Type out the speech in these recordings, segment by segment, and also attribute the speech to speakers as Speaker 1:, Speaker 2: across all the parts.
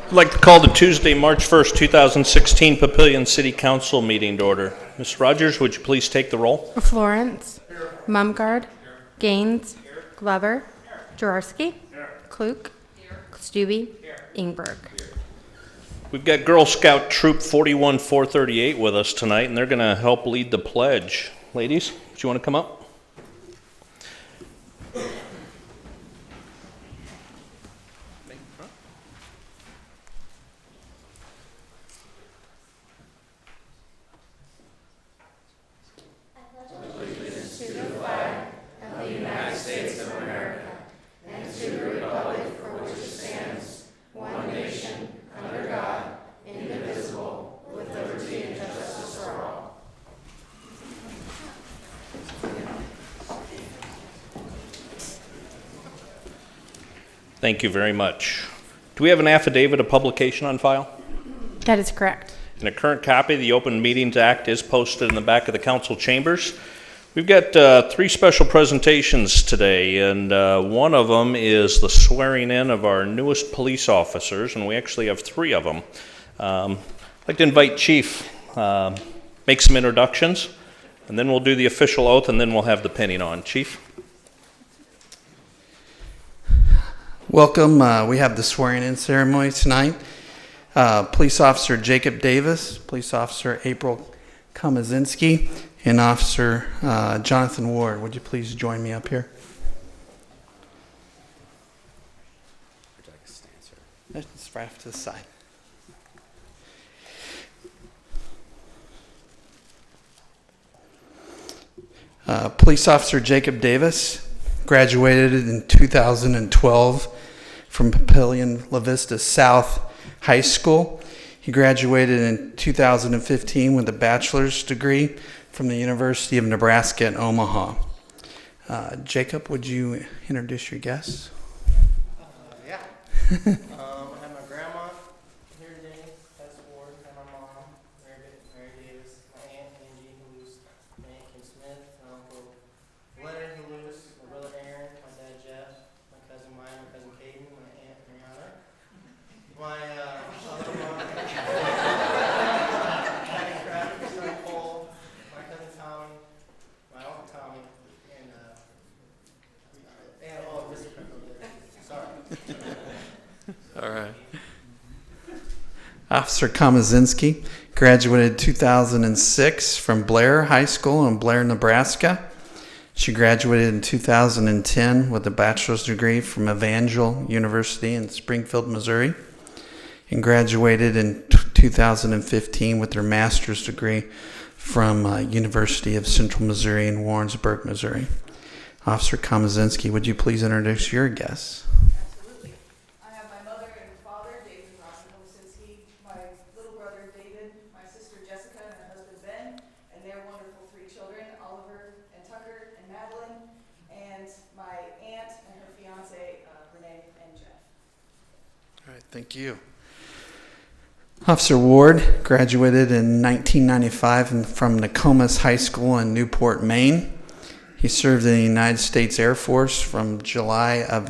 Speaker 1: I'd like to call the Tuesday, March 1st, 2016 Papillion City Council meeting to order. Ms. Rogers, would you please take the roll?
Speaker 2: Florence, Mumgard, Gaines, Glover, Jaworski, Klug, Stubbe, Ingberg.
Speaker 1: We've got Girl Scout Troop 41438 with us tonight, and they're going to help lead the pledge. Ladies, do you want to come up? Thank you very much. Do we have an affidavit of publication on file?
Speaker 2: That is correct.
Speaker 1: And a current copy of the Open Meetings Act is posted in the back of the council chambers. We've got three special presentations today, and one of them is the swearing in of our newest police officers, and we actually have three of them. I'd like to invite Chief, make some introductions, and then we'll do the official oath, and then we'll have the pinning on. Chief?
Speaker 3: Welcome. We have the swearing-in ceremony tonight. Police Officer Jacob Davis, Police Officer April Komazinski, and Officer Jonathan Ward. Would you please join me up here? Just right off to the side. Police Officer Jacob Davis graduated in 2012 from Papillion La Vista South High School. He graduated in 2015 with a bachelor's degree from the University of Nebraska at Omaha. Jacob, would you introduce your guests?
Speaker 4: Yeah. I have my grandma here today, Tess Ward, and my mom, Mary Davis, my aunt Angie, who's my aunt Kim Smith, my uncle Leonard Lewis, my brother Aaron, my dad Jeff, my cousin Maya, my cousin Caden, my aunt Mariana, my other mom, my son Cole, my cousin Tommy, my uncle Tommy, and Mr. Sorry.
Speaker 3: All right. Officer Komazinski graduated 2006 from Blair High School in Blair, Nebraska. She graduated in 2010 with a bachelor's degree from Evangel University in Springfield, Missouri, and graduated in 2015 with her master's degree from University of Central Missouri in Warrensburg, Missouri. Officer Komazinski, would you please introduce your guests?
Speaker 5: Absolutely. I have my mother and father, David and Robin Komazinski, my little brother David, my sister Jessica, and her husband Ben, and their wonderful three children, Oliver and Tucker and Madeline, and my aunt and her fiance, Renee and Jeff.
Speaker 3: All right, thank you. Officer Ward graduated in 1995 from Nokomis High School in Newport, Maine. He served in the United States Air Force from July of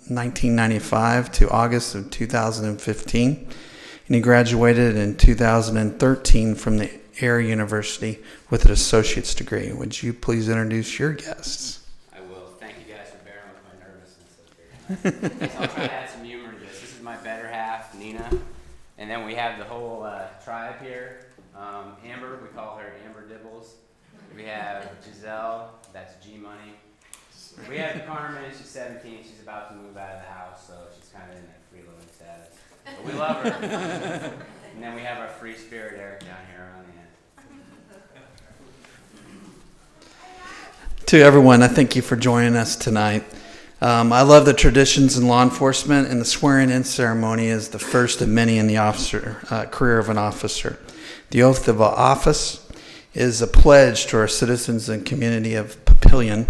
Speaker 3: 1995 to August of 2015, and he graduated in 2013 from the Air University with an associate's degree. Would you please introduce your guests?
Speaker 6: I will. Thank you guys for bearing with my nervousness. That's very nice. I'll try to add some humor to this. This is my better half, Nina, and then we have the whole tribe here. Amber, we call her Amber Dibbles. We have Giselle, that's G Money. We have Carmen, she's 17, she's about to move out of the house, so she's kind of in that freeloading status. But we love her. And then we have our free spirit Eric down here on the end.
Speaker 3: To everyone, I thank you for joining us tonight. I love the traditions in law enforcement, and the swearing-in ceremony is the first of many in the career of an officer. The oath of office is a pledge to our citizens and community of Papillion.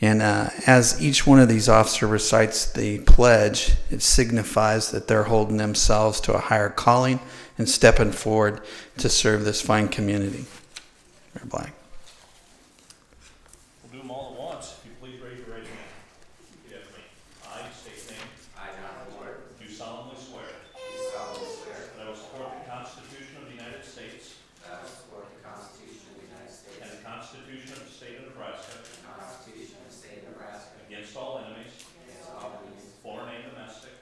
Speaker 3: And as each one of these officers recites the pledge, it signifies that they're holding themselves to a higher calling and stepping forward to serve this fine community. Mayor Black.
Speaker 1: We'll do them all at once. If you please raise your right hand. Repeat after me. I state your name.
Speaker 6: I, Jonathan Ward,
Speaker 1: Do solemnly swear
Speaker 6: do solemnly
Speaker 1: State of Nebraska.
Speaker 6: the Constitution of the State of Nebraska.
Speaker 1: Against all enemies,
Speaker 6: Against all enemies,
Speaker 1: foreign and domestic.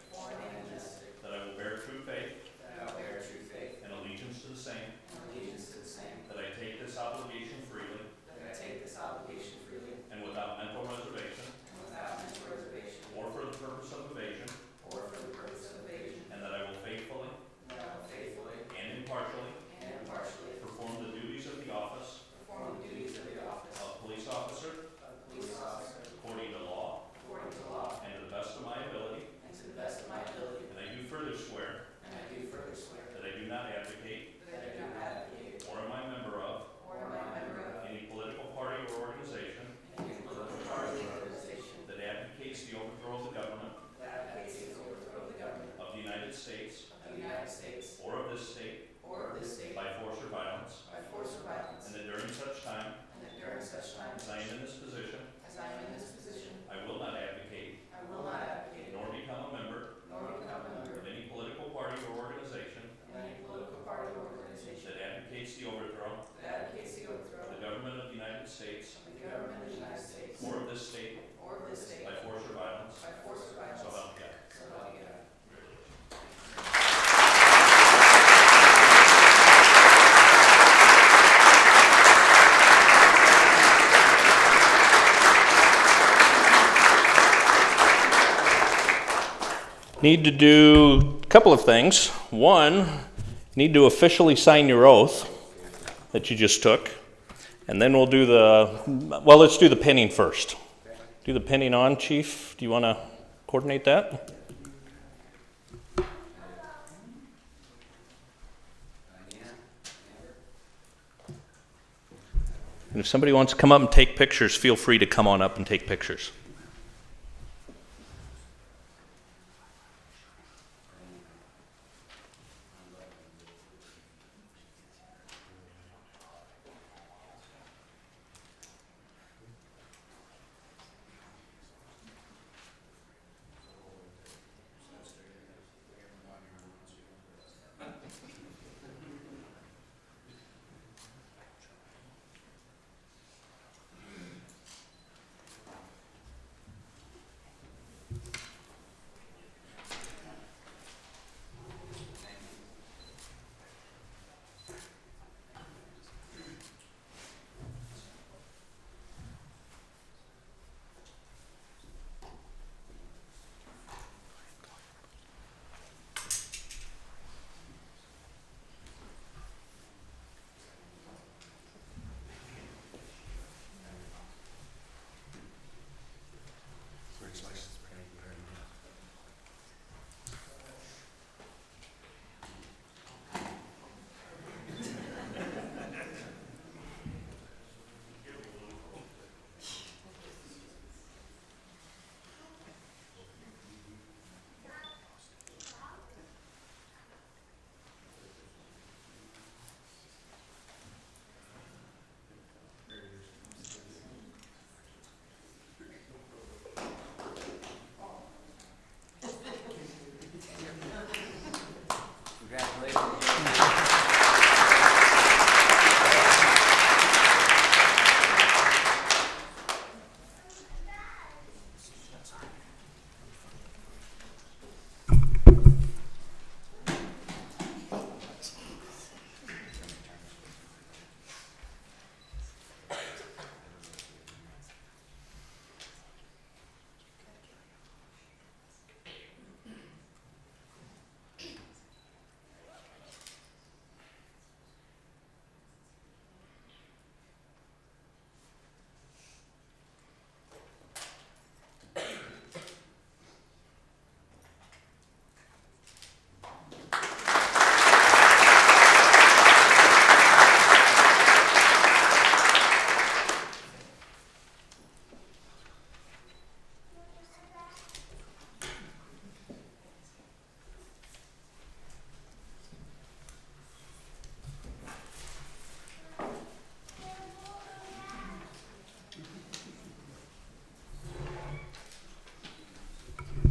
Speaker 1: That I will bear true faith
Speaker 6: that I will bear true faith
Speaker 1: and allegiance to the same.
Speaker 6: and allegiance to the same.
Speaker 1: That I take this obligation freely
Speaker 6: That I take this obligation freely
Speaker 1: and without mental reservation
Speaker 6: and without mental reservation
Speaker 1: or for the purpose of evasion.
Speaker 6: or for the purpose of evasion.
Speaker 1: And that I will faithfully
Speaker 6: And that I will faithfully
Speaker 1: and impartially
Speaker 6: and impartially
Speaker 1: perform the duties of the office
Speaker 6: perform the duties of the office
Speaker 1: of police officer
Speaker 6: of police officer
Speaker 1: according to law
Speaker 6: according to law
Speaker 1: and to the best of my ability.
Speaker 6: and to the best of my ability.
Speaker 1: And I do further swear
Speaker 6: And I do further swear
Speaker 1: that I do not advocate
Speaker 6: that I do not advocate
Speaker 1: or am I a member of
Speaker 6: or am I a member of
Speaker 1: any political party or organization
Speaker 6: any political party or organization
Speaker 1: that advocates the overthrow of the government
Speaker 6: that advocates the overthrow of the government
Speaker 1: of the United States
Speaker 6: of the United States
Speaker 1: or of this state
Speaker 6: or of this state
Speaker 1: by force or violence.
Speaker 6: by force or violence.
Speaker 1: And that during such time
Speaker 6: And that during such time
Speaker 1: as I am in this position,
Speaker 6: as I am in this position,
Speaker 1: I will not advocate
Speaker 6: I will not advocate
Speaker 1: nor become a member
Speaker 6: nor become a member
Speaker 1: of any political party or organization
Speaker 6: of any political party or organization
Speaker 1: that advocates the overthrow
Speaker 6: that advocates the overthrow
Speaker 1: of the government of the United States
Speaker 6: of the government of the United States
Speaker 1: or of this state
Speaker 6: or of this state
Speaker 1: by force or violence.
Speaker 6: by force or violence.
Speaker 1: So help me God.
Speaker 6: So help me God.
Speaker 1: Need to do a couple of things. One, need to officially sign your oath that you just took. And then we'll do let's do the pinning first. Do the pinning on, Chief. Do you want to coordinate that? And if somebody wants to come up and take pictures, feel free to come on up and take pictures.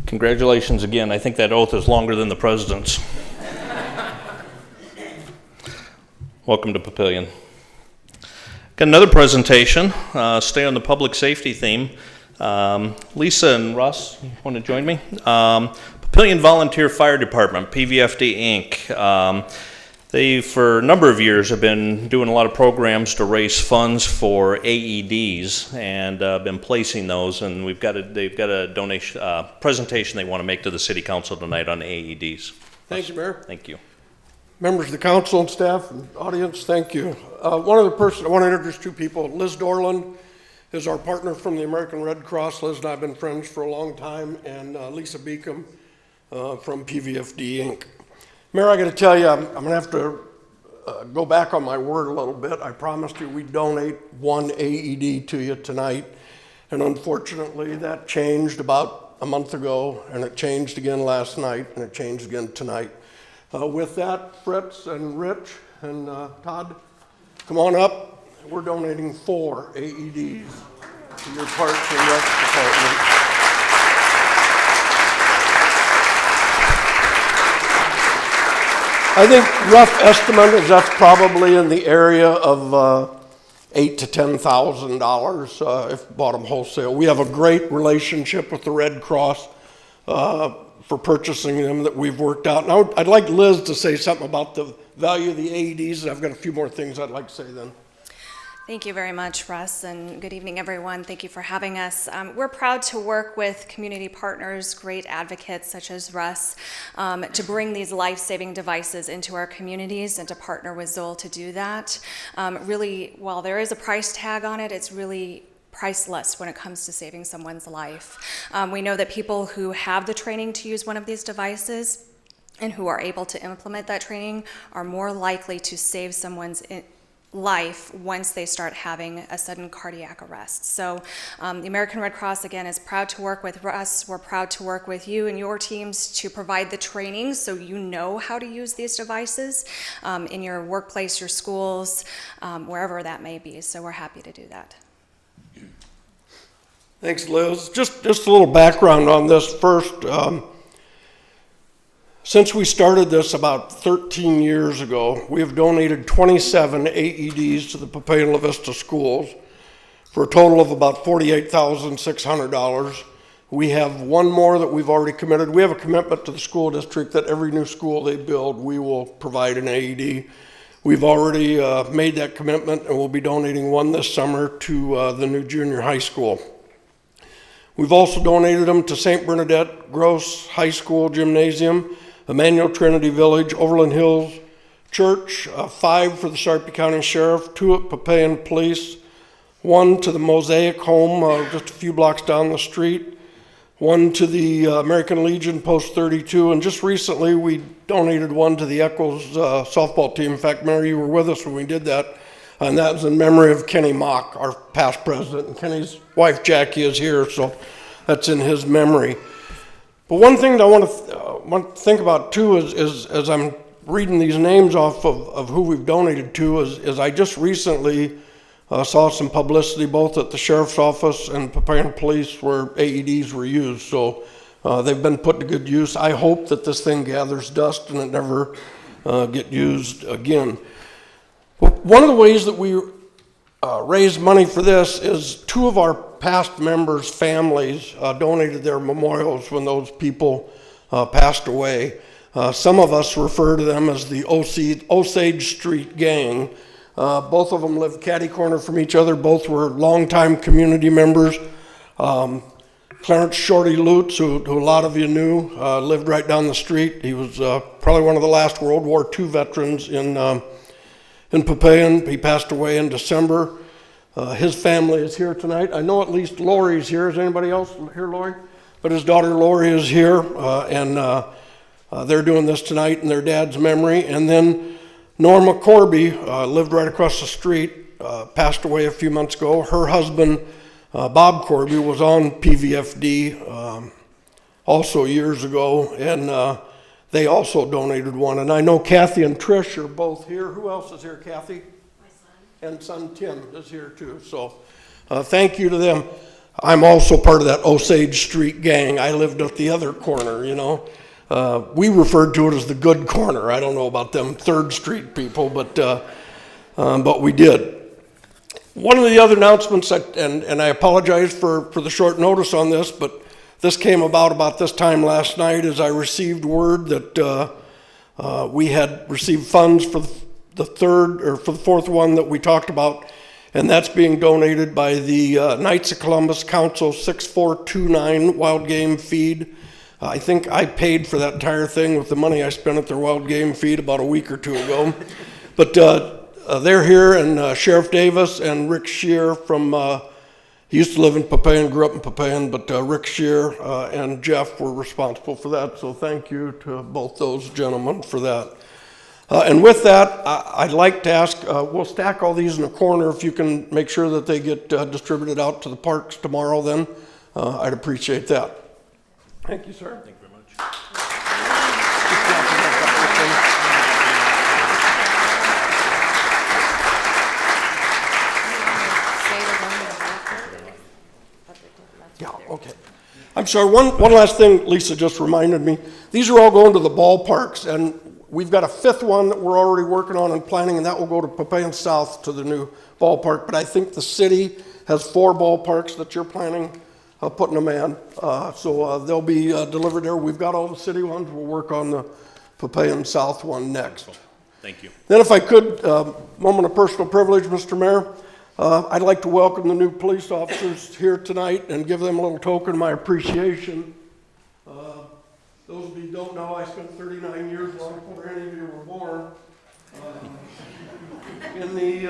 Speaker 1: Congratulations again. I think that oath is longer than the president's. Welcome to Papillion. Got another presentation, stay on the public safety theme. Lisa and Russ, you want to join me? Papillion Volunteer Fire Department, PVFD Inc. They, for a number of years, have been doing a lot of programs to raise funds for AEDs and been placing those. And they've got a donation presentation they want to make to the City Council tonight on AEDs.
Speaker 7: Thank you, Mayor.
Speaker 1: Thank you.
Speaker 7: Members of the council and staff and audience, thank you. One other person, I want to introduce two people. Liz Dorland is our partner from the American Red Cross. Liz and I have been friends for a long time, and Lisa Beacom from PVFD Inc. Mayor, I got to tell you, I'm going to have to go back on my word a little bit. I promised you we'd donate one AED to you tonight, and unfortunately that changed about a month ago, and it changed again last night, and it changed again tonight. With that, Fritz and Rich and Todd, come on up. We're donating 4 AEDs to your Parks and Rec Department. I think rough estimate is that's probably in the area of $8,000 to $10,000 if bought them wholesale. We have a great relationship with the Red Cross for purchasing them that we've worked out. And I'd like Liz to say something about the value of the AEDs, and I've got a few more things I'd like to say then.
Speaker 8: Thank you very much, Russ, and good evening, everyone. Thank you for having us. We're proud to work with community partners, great advocates such as Russ, to bring these life-saving devices into our communities and to partner with Zoll to do that. Really, while there is a price tag on it, it's really priceless when it comes to saving someone's life. We know that people who have the training to use one of these devices and who are able to implement that training are more likely to save someone's life once they start having a sudden cardiac arrest. So the American Red Cross, again, is proud to work with us. We're proud to work with you and your teams to provide the training so you know how to use these devices in your workplace, your schools, wherever that may be. So we're happy to do that.
Speaker 7: Thanks, Liz. Just a little background on this first. Since we started this about 13 years ago, we have donated 27 AEDs to the Papillion La Vista schools for a total of about $48,600. We have one more that we've already committed. We have a commitment to the school district that every new school they build, we will provide an AED. We've already made that commitment, and we'll be donating one this summer to the new junior high school. We've also donated them to St. Bernadette Gross High School Gymnasium, Emmanuel Trinity Village, Overland Hills Church, 5 for the Sarpy County Sheriff, 2 at Papillion Police, 1 to the Mosaic Home just a few blocks down the street, 1 to the American Legion Post 32, and just recently we donated 1 to the Echoes softball team. In fact, Mary, you were with us when we did that, and that was in memory of Kenny Mock, our past president, and Kenny's wife Jackie is here, so that's in his memory. But one thing that I want to think about too is as I'm reading these names off of who we've donated to is I just recently saw some publicity both at the Sheriff's Office and Papillion Police where AEDs were used. So they've been put to good use. I hope that this thing gathers dust and it never get used again. One of the ways that we raise money for this is 2 of our past members' families donated their memorials when those people passed away. Some of us refer to them as the Osage Street Gang. Both of them lived catty corner from each other. Both were longtime community members. Clarence Shorty Lutz, who a lot of you knew, lived right down the street. He was probably one of the last World War II veterans in Papillion. He passed away in December. His family is here tonight. I know at least Lori's here. Is anybody else here, Lori? But his daughter Lori is here, and they're doing this tonight in their dad's memory. And then Norma Corby lived right across the street, passed away a few months ago. Her husband, Bob Corby, was on PVFD also years ago, and they also donated one. And I know Kathy and Trish are both here. Who else is here, Kathy? And son Tim is here too. So thank you to them. I'm also part of that Osage Street Gang. I lived at the other corner, you know. We referred to it as the good corner. I don't know about them 3rd Street people, but we did. One of the other announcements, and I apologize for the short notice on this, but this came about this time last night, as I received word that we had received funds for the fourth one that we talked about, and that's being donated by the Knights of Columbus Council 6429 wild game feed. I think I paid for that entire thing with the money I spent at their wild game feed about a week or two ago. But they're here, and Sheriff Davis and Rick Shear from, he used to live in Papillion, grew up in Papillion, but Rick Shear and Jeff were responsible for that. So thank you to both those gentlemen for that. And with that, I'd like to ask, we'll stack all these in a corner. If you can make sure that they get distributed out to the parks tomorrow, then I'd appreciate that. Thank you, sir.
Speaker 1: Thank you very much.
Speaker 7: Yeah, okay. I'm sorry, one last thing Lisa just reminded me. These are all going to the ballparks, and we've got a fifth one that we're already working on and planning, and that will go to Papillion South to the new ballpark. But I think the city has 4 ballparks that you're planning putting them in. So they'll be delivered there. We've got all the city ones. We'll work on the Papillion South one next.
Speaker 1: Thank you.
Speaker 7: Then if I could, moment of personal privilege, Mr. Mayor, I'd like to welcome the new police officers here tonight and give them a little token of my appreciation. Those of you who don't know, I spent 39 years long before any of you were born in the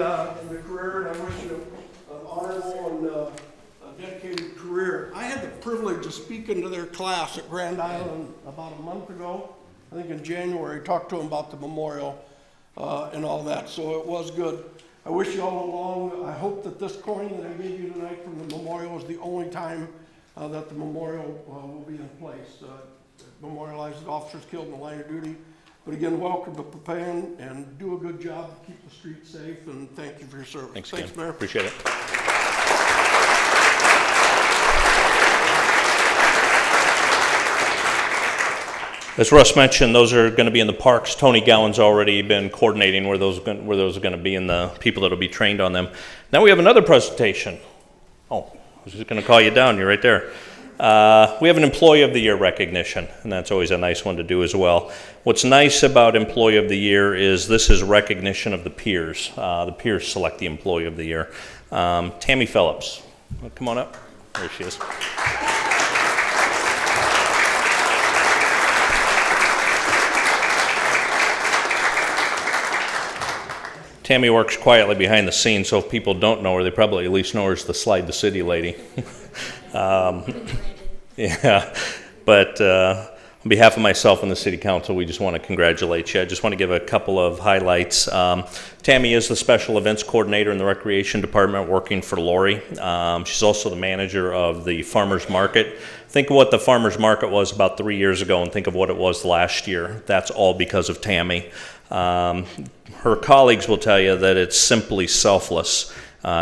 Speaker 7: career, and I wish you an honorable and a dedicated career. I had the privilege of speaking to their class at Grand Island about a month ago. I think in January, talked to them about the memorial and all that, so it was good. I wish you all along. I hope that this coin that I gave you tonight from the memorial is the only time that the memorial will be in place. Memorializes officers killed in the line of duty. But again, welcome to Papillion, and do a good job to keep the streets safe, and thank you for your service.
Speaker 1: Thanks
Speaker 7: Mayor.
Speaker 1: Appreciate it. As Russ mentioned, those are going to be in the parks. Tony Gowan's already been coordinating where those are going to be and the people that will be trained on them. Now we have another presentation. Oh, I was just going to call you down. You're right there. We have an Employee of the Year recognition, and that's always a nice one to do as well. What's nice about Employee of the Year is this is recognition of the peers. The peers select the Employee of the Year. Tammy Phillips, come on up. There she is. Tammy works quietly behind the scenes, so if people don't know her, they probably at least know her as the Slide the City lady. Yeah, but on behalf of myself and the City Council, we just want to congratulate you. I just want to give a couple of highlights. Tammy is the Special Events Coordinator in the Recreation Department working for Lori. She's also the manager of the Farmers Market. Think of what the Farmers Market was about 3 years ago and think of what it was last year. That's all because of Tammy. Her colleagues will tell you that it's simply selfless.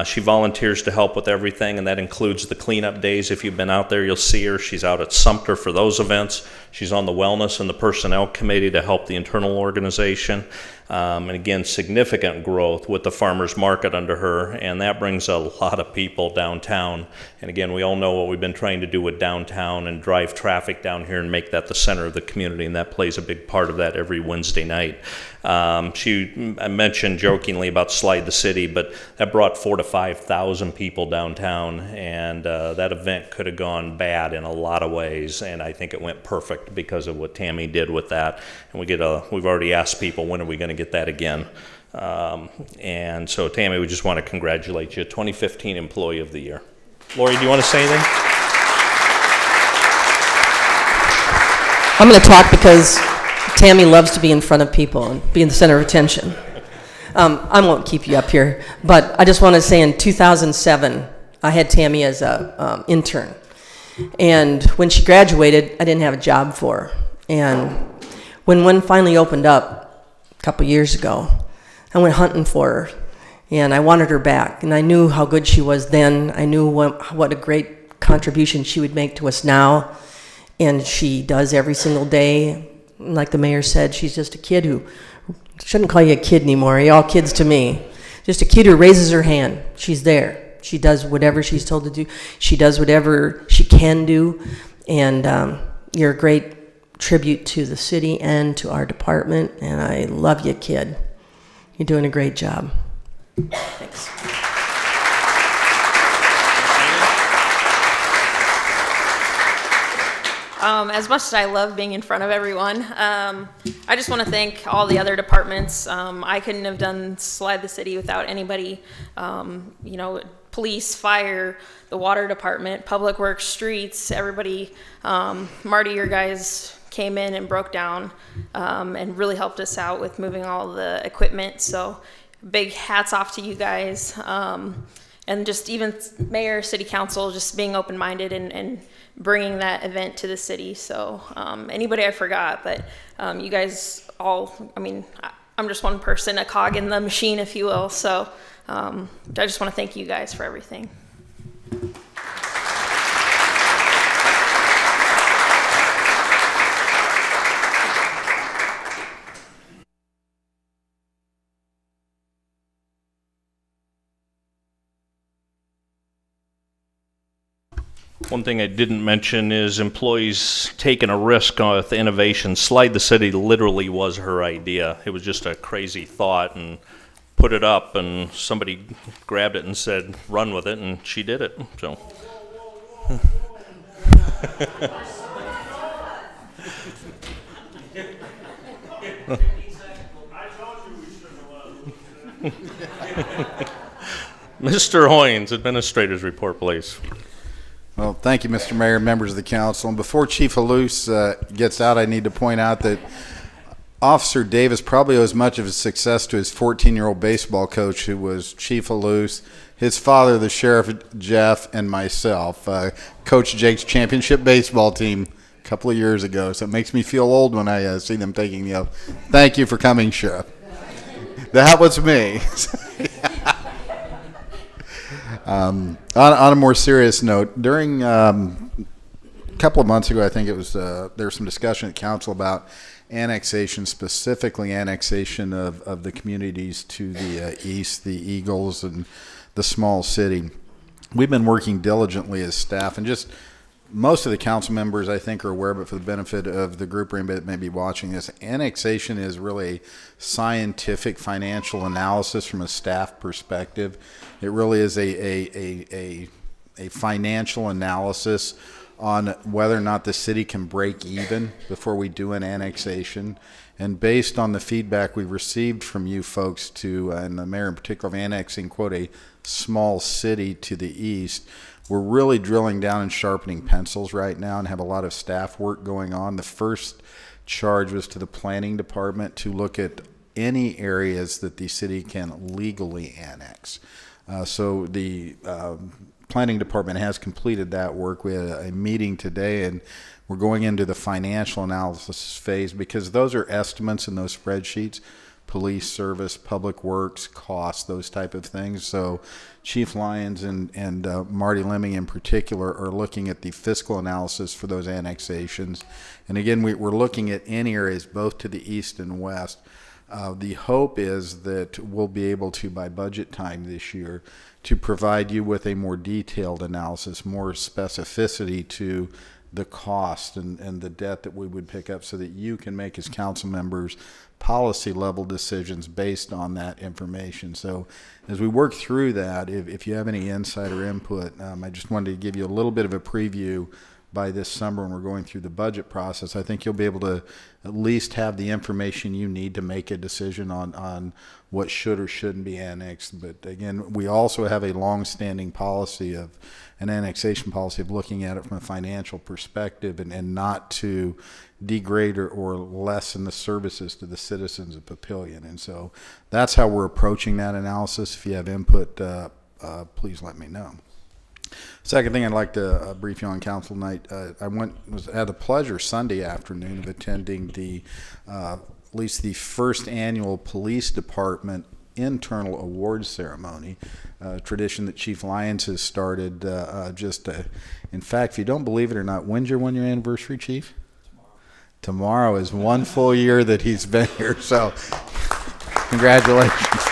Speaker 1: She volunteers to help with everything, and that includes the cleanup days. If you've been out there, you'll see her. She's out at Sumter for those events. She's on the Wellness and the Personnel Committee to help the internal organization. And again, significant growth with the farmers market under her, and that brings a lot of people downtown. And again, we all know what we've been trying to do with downtown and drive traffic down here and make that the center of the community, and that plays a big part of that every Wednesday night. I mentioned jokingly about Slide the City, but that brought 4,000 to 5,000 people downtown, and that event could have gone bad in a lot of ways, and I think it went perfect because of what Tammy did with that. And we've already asked people, when are we going to get that again? And so Tammy, we just want to congratulate you, 2015 Employee of the Year. Lori, do you want to say anything?
Speaker 9: I'm going to talk because Tammy loves to be in front of people and be in the center of attention. I won't keep you up here, but I just want to say in 2007, I had Tammy as an intern. And when she graduated, I didn't have a job for her. And when one finally opened up a couple years ago, I went hunting for her, and I wanted her back. And I knew how good she was then. I knew what a great contribution she would make to us now. And she does every single day. Like the mayor said, she's just a kid who, shouldn't call you a kid anymore. You're all kids to me. just a kid who raises her hand. She's there. She does whatever she's told to do. She does whatever she can do. And you're a great tribute to the city and to our department. And I love you, kid. You're doing a great job. Thanks.
Speaker 10: As much as I love being in front of everyone, I just want to thank all the other departments. I couldn't have done Slide the City without anybody, you know, police, fire, the water department, public works, streets, everybody. Marty, your guys came in and broke down and really helped us out with moving all the equipment. So big hats off to you guys. And just even mayor, city council, just being open-minded and bringing that event to the city. So anybody I forgot, but you guys all, I mean, I'm just one person, a cog in the machine, if you will. So I just want to thank you guys for everything.
Speaker 1: One thing I didn't mention is employees taking a risk with innovation. Slide the City literally was her idea. It was just a crazy thought, and put it up, and somebody grabbed it and said, run with it, and she did it. So. Mr. Hoynes, Administrator's Report, please.
Speaker 11: Well, thank you, Mr. Mayor, members of the council. And before Chief Halous gets out, I need to point out that Officer Davis probably owes much of his success to his 14-year-old baseball coach, who was Chief Halous, his father, the Sheriff Jeff, and myself. Coach Jake's championship baseball team a couple of years ago, so it makes me feel old when I see them taking the oath. Thank you for coming, Sheriff. That was me. On a more serious note, during a couple of months ago, I think it was, there was some discussion at council about annexation, specifically annexation of the communities to the east, the Eagles and the small city. We've been working diligently as staff, and just most of the council members, I think, are aware, but for the benefit of the group or anybody that may be watching this, annexation is really scientific financial analysis from a staff perspective. It really is a financial analysis on whether or not the city can break even before we do an annexation. And based on the feedback we received from you folks to, and the mayor in particular, of annexing, quote, a small city to the east, we're really drilling down and sharpening pencils right now and have a lot of staff work going on. The first charge was to the planning department to look at any areas that the city can legally annex. So the planning department has completed that work. We had a meeting today, and we're going into the financial analysis phase, because those are estimates in those spreadsheets: police service, public works, costs, those type of things. So Chief Lyons and Marty Lemming in particular are looking at the fiscal analysis for those annexations. And again, we're looking at any areas both to the east and west. The hope is that we'll be able to, by budget time this year, to provide you with a more detailed analysis, more specificity to the cost and the debt that we would pick up, so that you can make, as council members, policy level decisions based on that information. So as we work through that, if you have any insight or input, I just wanted to give you a little bit of a preview. By this summer, when we're going through the budget process, I think you'll be able to at least have the information you need to make a decision on what should or shouldn't be annexed. But again, we also have a long-standing policy of an annexation policy of looking at it from a financial perspective and not to degrade or lessen the services to the citizens of Papillion. And so that's how we're approaching that analysis. If you have input, please let me know. Second thing I'd like to brief you on, council night. I had the pleasure Sunday afternoon of attending the at least the first annual police department internal awards ceremony, tradition that Chief Lyons has started. In fact, if you don't believe it or not, when's your one-year anniversary, Chief? Tomorrow is one full year that he's been here. So, congratulations.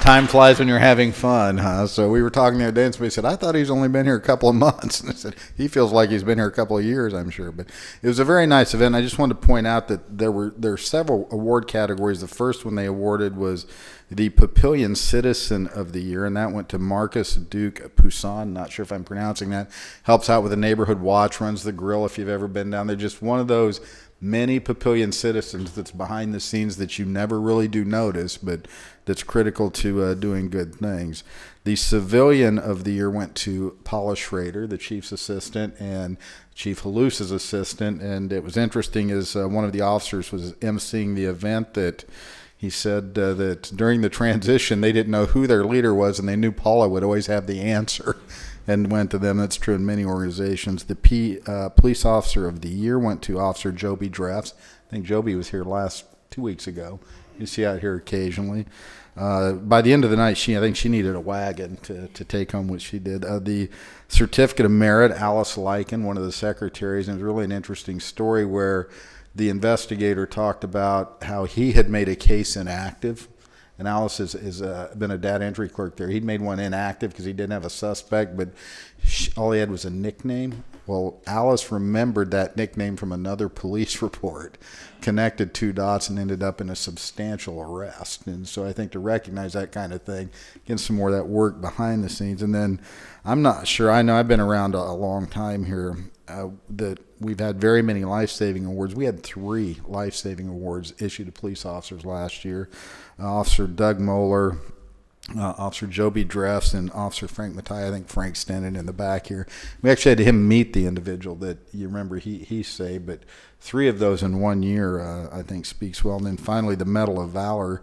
Speaker 11: Time flies when you're having fun, huh? So we were talking the other day, and somebody said, I thought he's only been here a couple of months. And I said, he feels like he's been here a couple of years, I'm sure. But it was a very nice event. I just wanted to point out that there are several award categories. The first one they awarded was the Papillion Citizen of the Year, and that went to Marcus Duke Poussin. Not sure if I'm pronouncing that. Helps out with the neighborhood watch, runs the grill if you've ever been down there. Just one of those many Papillion citizens that's behind the scenes that you never really do notice, but that's critical to doing good things. The Civilian of the Year went to Paula Schrader, the chief's assistant, and Chief Halus's assistant. And it was interesting as one of the officers was emceeing the event that he said that during the transition, they didn't know who their leader was, and they knew Paula would always have the answer and went to them. That's true in many organizations. The Police Officer of the Year went to Officer Joby Drafts. I think Joby was here 2 weeks ago. You see out here occasionally. By the end of the night, I think she needed a wagon to take home what she did. The Certificate of Merit, Alice Lycan, one of the secretaries, and it was really an interesting story where the investigator talked about how he had made a case inactive. And Alice has been a data entry clerk there. He'd made one inactive because he didn't have a suspect, but all he had was a nickname. Well, Alice remembered that nickname from another police report, connected 2 dots, and ended up in a substantial arrest. And so I think to recognize that kind of thing, get some more of that work behind the scenes. And then I'm not sure, I know I've been around a long time here, that we've had very many life-saving awards. We had 3 life-saving awards issued to police officers last year. Officer Doug Moeller, Officer Joby Drefts, and Officer Frank Matai. I think Frank's standing in the back here. We actually had him meet the individual that you remember he saved, but 3 of those in 1 year I think speaks well. And then finally the Medal of Valor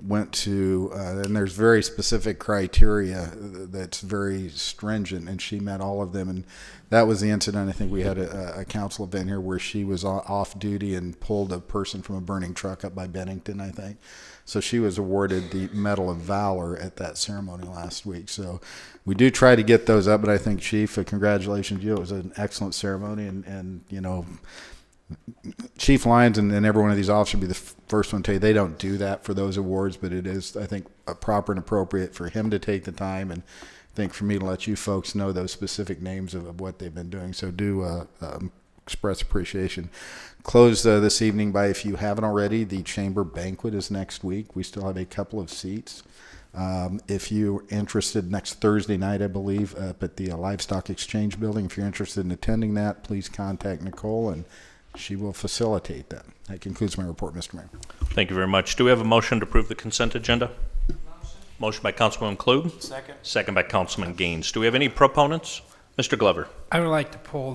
Speaker 11: went to, and there's very specific criteria that's very stringent, and she met all of them. And that was the incident. I think we had a council event here where she was off duty and pulled a person from a burning truck up by Bennington, I think. So she was awarded the Medal of Valor at that ceremony last week. So we do try to get those up, but I think, Chief, congratulations to you. It was an excellent ceremony, and you know, Chief Lyons and every one of these officers would be the first one to tell you they don't do that for those awards, but it is, I think, proper and appropriate for him to take the time, and I think for me to let you folks know those specific names of what they've been doing. So do express appreciation. Close this evening by, if you haven't already, the chamber banquet is next week. We still have a couple of seats. If you're interested, next Thursday night, I believe, up at the Livestock Exchange Building, if you're interested in attending that, please contact Nicole, and she will facilitate that. That concludes my report, Mr. Mayor.
Speaker 1: Thank you very much. Do we have a motion to approve the consent agenda? Motion by Councilman Klug.
Speaker 4: Second.
Speaker 1: Second by Councilman Gaines. Do we have any proponents? Mr. Glover.
Speaker 12: I would like to pull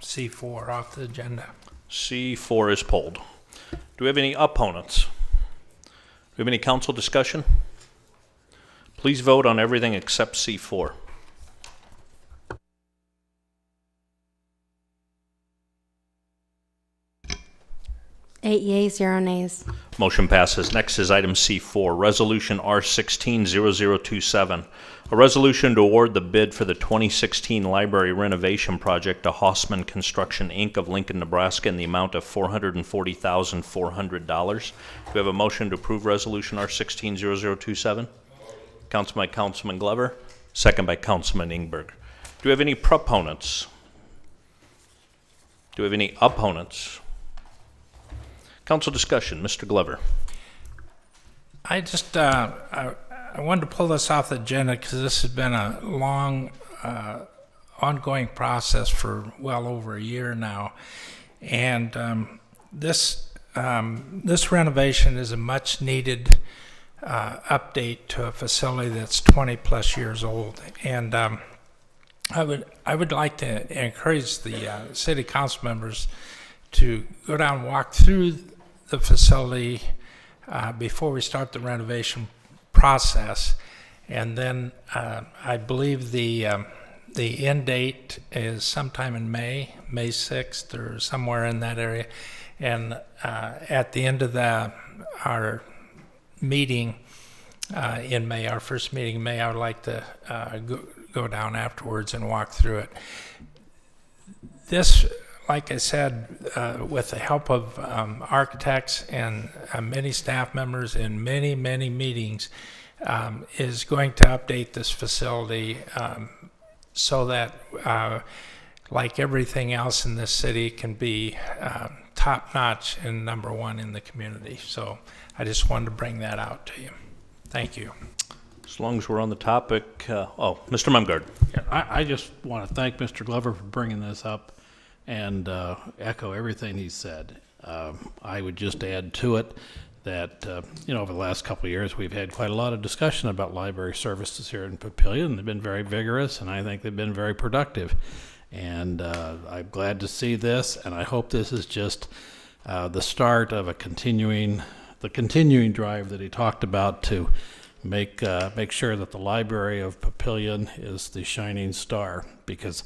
Speaker 12: C4 off the agenda.
Speaker 1: C4 is pulled. Do we have any opponents? Do we have any council discussion? Please vote on everything except C4.
Speaker 2: Eight yeas, 0 nays.
Speaker 1: Motion passes. Next is item C4, Resolution R160027. A resolution to award the bid for the 2016 library renovation project to Hossman Construction, Inc. of Lincoln, Nebraska in the amount of $440,400. Do we have a motion to approve Resolution R160027? Councilman by Councilman Glover, second by Councilman Ingberg. Do we have any proponents? Do we have any opponents? Council discussion, Mr. Glover.
Speaker 12: I just I wanted to pull this off the agenda because this has been a long ongoing process for well over a year now, and this renovation is a much needed update to a facility that's 20 plus years old, and I would like to encourage the city council members to go down and walk through the facility before we start the renovation process. And then I believe the end date is sometime in May 6th or somewhere in that area. And at the end of our meeting in May, our first meeting in May, I would like to go down afterwards and walk through it. This, like I said, with the help of architects and many staff members in many meetings, is going to update this facility so that, like everything else in this city, can be top-notch and number one in the community. So I just wanted to bring that out to you. Thank you.
Speaker 1: As long as we're on the topic, Mr. Mumgard.
Speaker 13: Yeah, I just want to thank Mr. Glover for bringing this up and echo everything he said. I would just add to it that, over the last couple of years, we've had quite a lot of discussion about library services here in Papillion. They've been very vigorous, and I think they've been very productive. And I'm glad to see this, and I hope this is just the start of the continuing drive that he talked about to make sure that the library of Papillion is the shining star. Because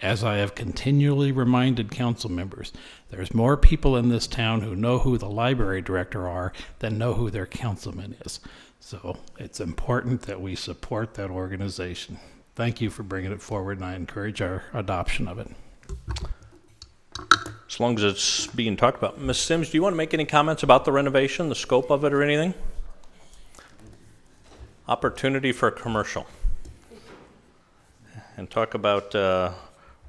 Speaker 13: as I have continually reminded council members, there's more people in this town who know who the library director are than know who their councilman is. So it's important that we support that organization. Thank you for bringing it forward, and I encourage our adoption of it.
Speaker 1: As long as it's being talked about. Ms. Sims, do you want to make any comments about the renovation, the scope of it, or anything? Opportunity for commercial. And talk about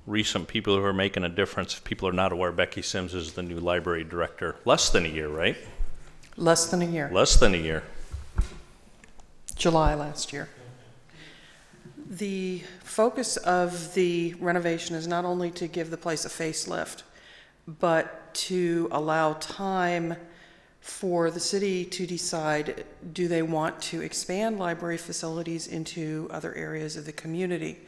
Speaker 1: recent people who are making a difference. If people are not aware, Becky Sims is the new library director. Less than a year, right?
Speaker 14: Less than a year.
Speaker 1: Less than a year.
Speaker 14: July last year. The focus of the renovation is not only to give the place a facelift, but to allow time for the city to decide, do they want to expand library facilities into other areas of the community?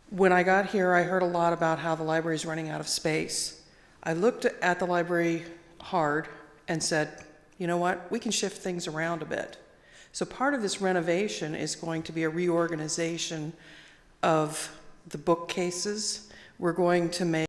Speaker 14: When I got here, I heard a lot about how the library is running out of space. I looked at the library hard and said, you know what, we can shift things around a bit. So part of this renovation is going to be a reorganization of the bookcases. We're going to make